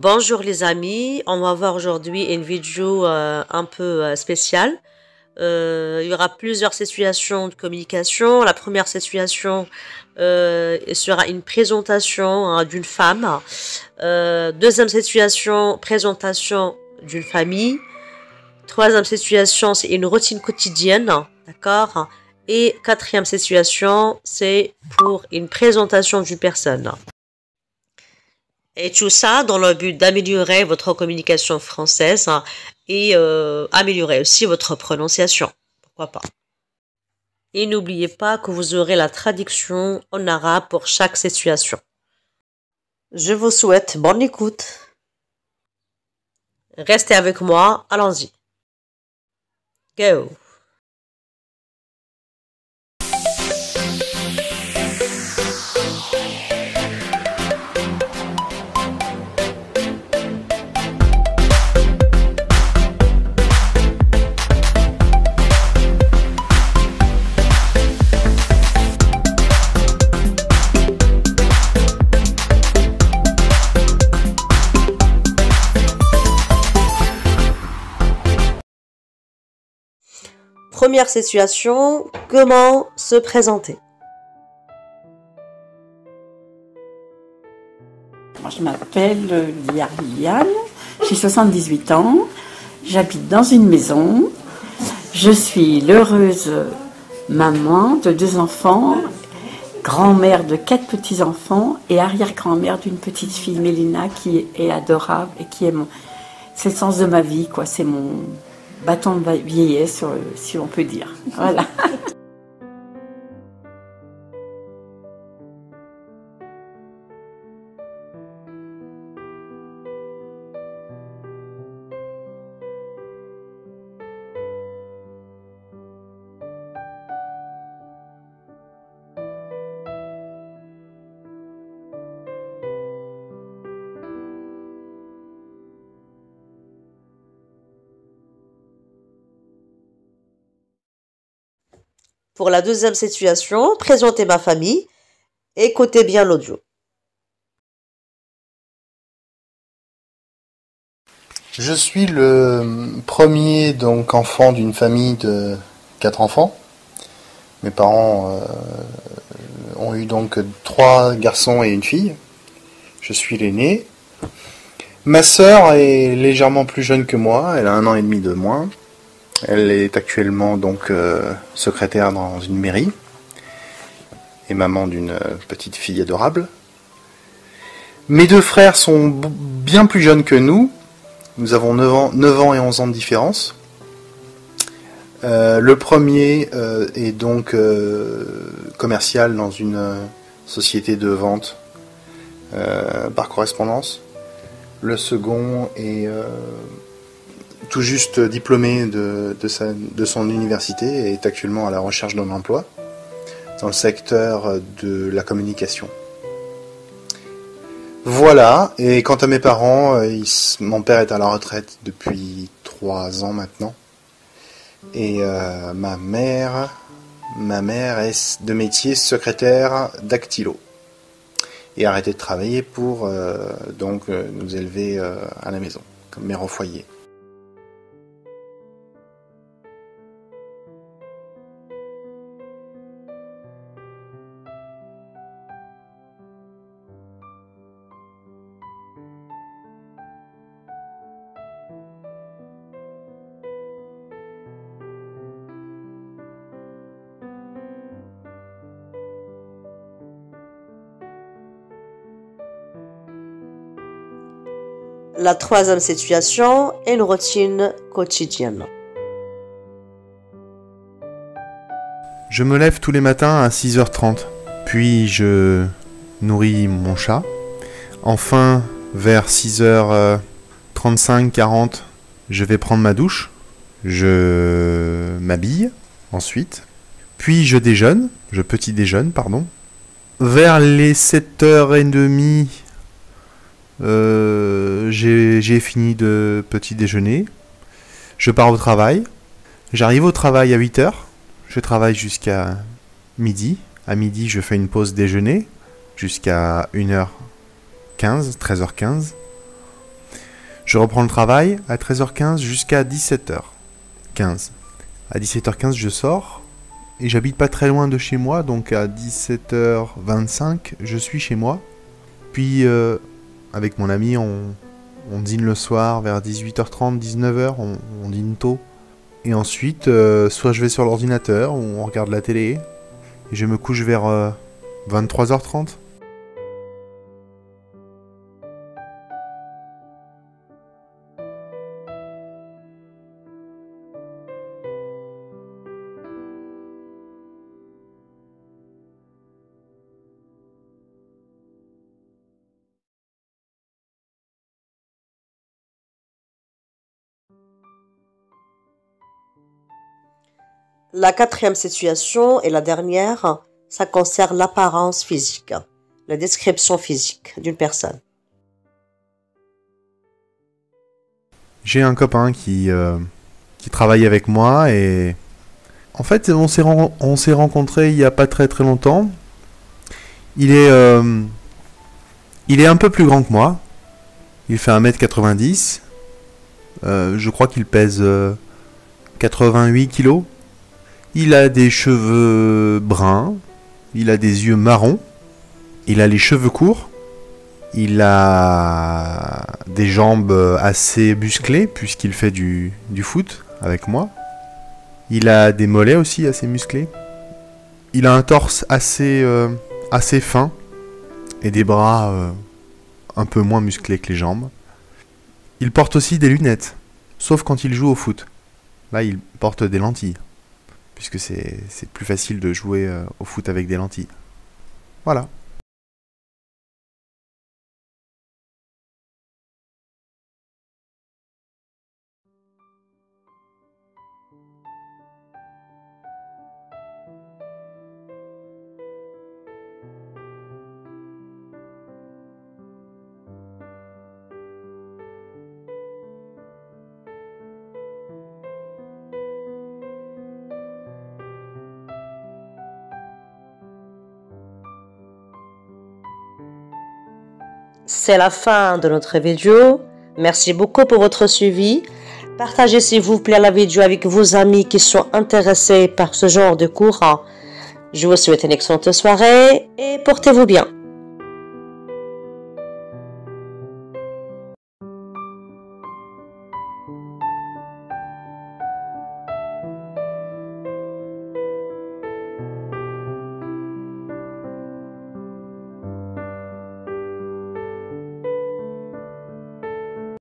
Bonjour les amis, on va voir aujourd'hui une vidéo un peu spéciale. Il y aura plusieurs situations de communication. La première situation sera une présentation d'une femme. Deuxième situation, présentation d'une famille. Troisième situation, c'est une routine quotidienne, d'accord? Et quatrième situation, c'est pour une présentation d'une personne. Et tout ça dans le but d'améliorer votre communication française et améliorer aussi votre prononciation. Pourquoi pas. Et n'oubliez pas que vous aurez la traduction en arabe pour chaque situation. Je vous souhaite bonne écoute. Restez avec moi, allons-y. Go! Première situation, comment se présenter? Moi, je m'appelle Liliane, j'ai 78 ans, j'habite dans une maison, je suis l'heureuse maman de 2 enfants, grand-mère de 4 petits-enfants et arrière-grand-mère d'une petite fille, Mélina, qui est adorable et qui est c'est le sens de ma vie, quoi. C'est mon bâton de vieillesse, si on peut dire. Voilà. Pour la deuxième situation, présentez ma famille. Écoutez bien l'audio. Je suis le premier enfant d'une famille de 4 enfants. Mes parents ont eu 3 garçons et une fille. Je suis l'aîné. Ma sœur est légèrement plus jeune que moi, elle a 1 an et demi de moins. Elle est actuellement secrétaire dans une mairie et maman d'une petite fille adorable. Mes 2 frères sont bien plus jeunes que nous. Nous avons 9 ans et 11 ans de différence. Le premier est commercial dans une société de vente par correspondance. Le second est tout juste diplômé de son université et est actuellement à la recherche d'un emploi dans le secteur de la communication. Voilà, et quant à mes parents, mon père est à la retraite depuis 3 ans maintenant. Et ma mère est de métier secrétaire dactylo. Et a arrêté de travailler pour nous élever à la maison, comme mère au foyer. La troisième situation est une routine quotidienne. Je me lève tous les matins à 6h30, puis je nourris mon chat. Enfin, vers 6h35-40, je vais prendre ma douche. Je m'habille ensuite. Puis je petit déjeune, pardon. Vers les 7h30, j'ai fini de petit déjeuner. Je pars au travail. J'arrive au travail à 8h. Je travaille jusqu'à midi. À midi, je fais une pause déjeuner jusqu'à 1h15, 13h15. Je reprends le travail à 13h15 jusqu'à 17h15. À 17h15, je sors et j'habite pas très loin de chez moi, donc à 17h25, je suis chez moi. Puis, avec mon ami, on dîne le soir vers 18h30, 19h, on dîne tôt. Et ensuite, soit je vais sur l'ordinateur, ou on regarde la télé, et je me couche vers 23h30. La quatrième situation et la dernière, ça concerne l'apparence physique, la description physique d'une personne. J'ai un copain qui travaille avec moi et en fait on s'est rencontrés il y a pas très très longtemps. Il est un peu plus grand que moi. Il fait 1m90. Je crois qu'il pèse 88 kilos. Il a des cheveux bruns. Il a des yeux marrons. Il a les cheveux courts. Il a des jambes assez musclées puisqu'il fait du foot avec moi. Il a des mollets aussi assez musclés. Il a un torse assez fin et des bras un peu moins musclés que les jambes. Il porte aussi des lunettes, sauf quand il joue au foot. Là, il porte des lentilles, puisque c'est plus facile de jouer au foot avec des lentilles. Voilà. C'est la fin de notre vidéo. Merci beaucoup pour votre suivi. Partagez s'il vous plaît la vidéo avec vos amis qui sont intéressés par ce genre de cours. Je vous souhaite une excellente soirée et portez-vous bien.